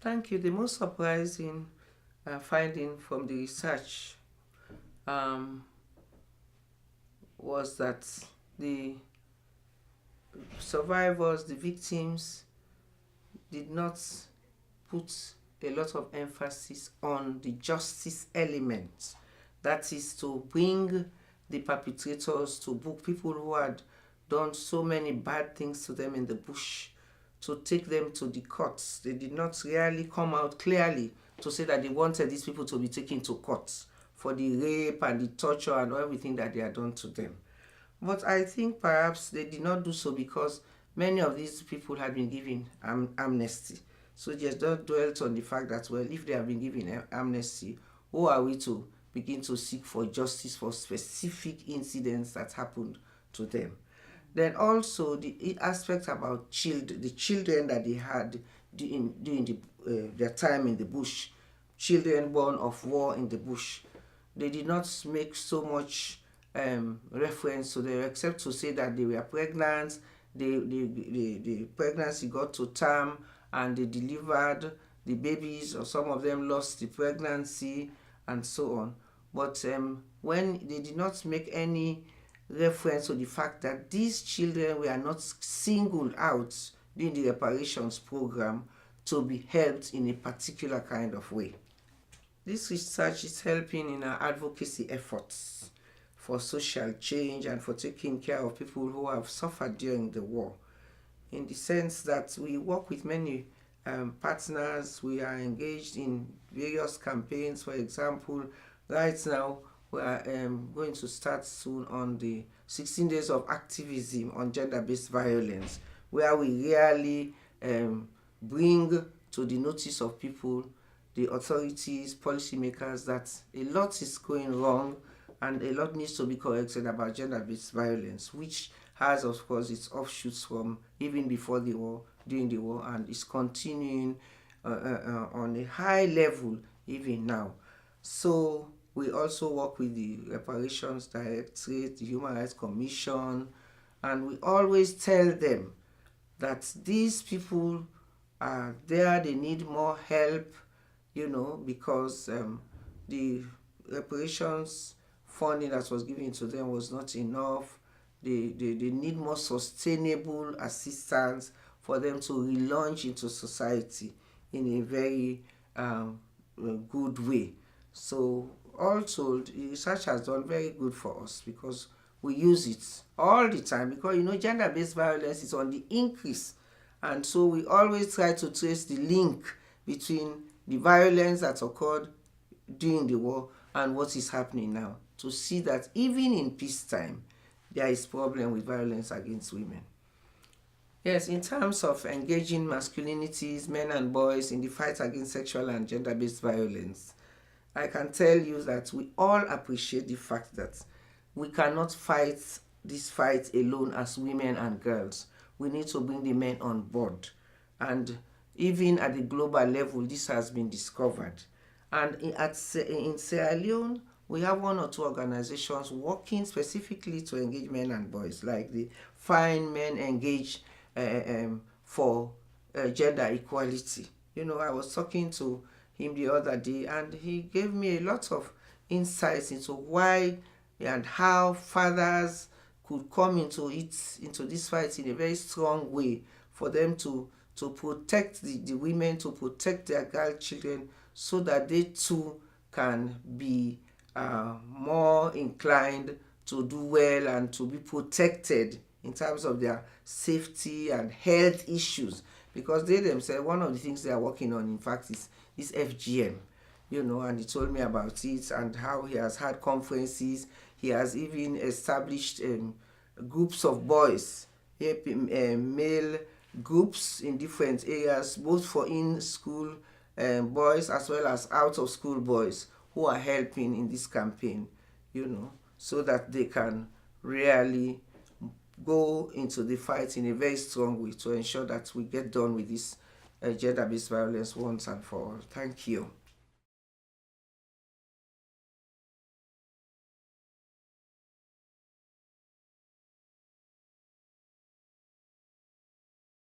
Thank you. The most surprising finding from the research um, was that the survivors, the victims, did not put a lot of emphasis on the justice element. That is to bring the perpetrators to book, people who had done so many bad things to them in the bush, to take them to the courts. They did not really come out clearly to say that they wanted these people to be taken to court for the rape and the torture and everything that they had done to them. But I think perhaps they did not do so because many of these people had been given amnesty. So just don't dwell on the fact that, well, if they have been given amnesty, who are we to begin to seek for justice for specific incidents that happened to them? Then also the aspect about the children that they had during their time in the bush, children born of war in the bush. They did not make so much reference to them except to say that they were pregnant, the pregnancy got to term and they delivered the babies, or some of them lost the pregnancy and so on. But when they did not make any reference to the fact that these children were not singled out during the reparations program to be helped in a particular kind of way. This research is helping in our advocacy efforts for social change and for taking care of people who have suffered during the war, in the sense that we work with many partners. We are engaged in various campaigns. For example, right now we are going to start soon on the 16 days of activism on gender-based violence, where we really bring to the notice of people, the authorities, policymakers, that a lot is going wrong and a lot needs to be corrected about gender-based violence, which has, of course, its offshoots from even before the war, during the war, and is continuing on a high level even now. So we also work with the Reparations Directorate, the Human Rights Commission, and we always tell them that these people are there, they need more help, because the reparations funding that was given to them was not enough. They need more sustainable assistance for them to relaunch into society in a very good way. So also the research has done very good for us because we use it all the time, because gender-based violence is on the increase, and so we always try to trace the link between the violence that occurred during the war and what is happening now, to see that even in peacetime there is problem with violence against women. Yes, in terms of engaging masculinities, men and boys, in the fight against sexual and gender-based violence, I can tell you that we all appreciate the fact that we cannot fight this fight alone as women and girls. We need to bring the men on board. And even at the global level, this has been discovered. And in Sierra Leone, we have one or two organizations working specifically to engage men and boys, like the Fine Men Engage for Gender Equality. I was talking to him the other day, and he gave me a lot of insights into why and how fathers could come into this fight in a very strong way, for them to protect the women, to protect their girl children, so that they too can be more inclined to do well and to be protected in terms of their safety and health issues. Because they themselves, one of the things they are working on, in fact, is FGM, and he told me about it and how he has had conferences. He has even established groups of boys, male groups in different areas, both for in-school boys as well as out-of-school boys, who are helping in this campaign, so that they can really go into the fight in a very strong way to ensure that we get done with this gender-based violence once and for all. Thank you.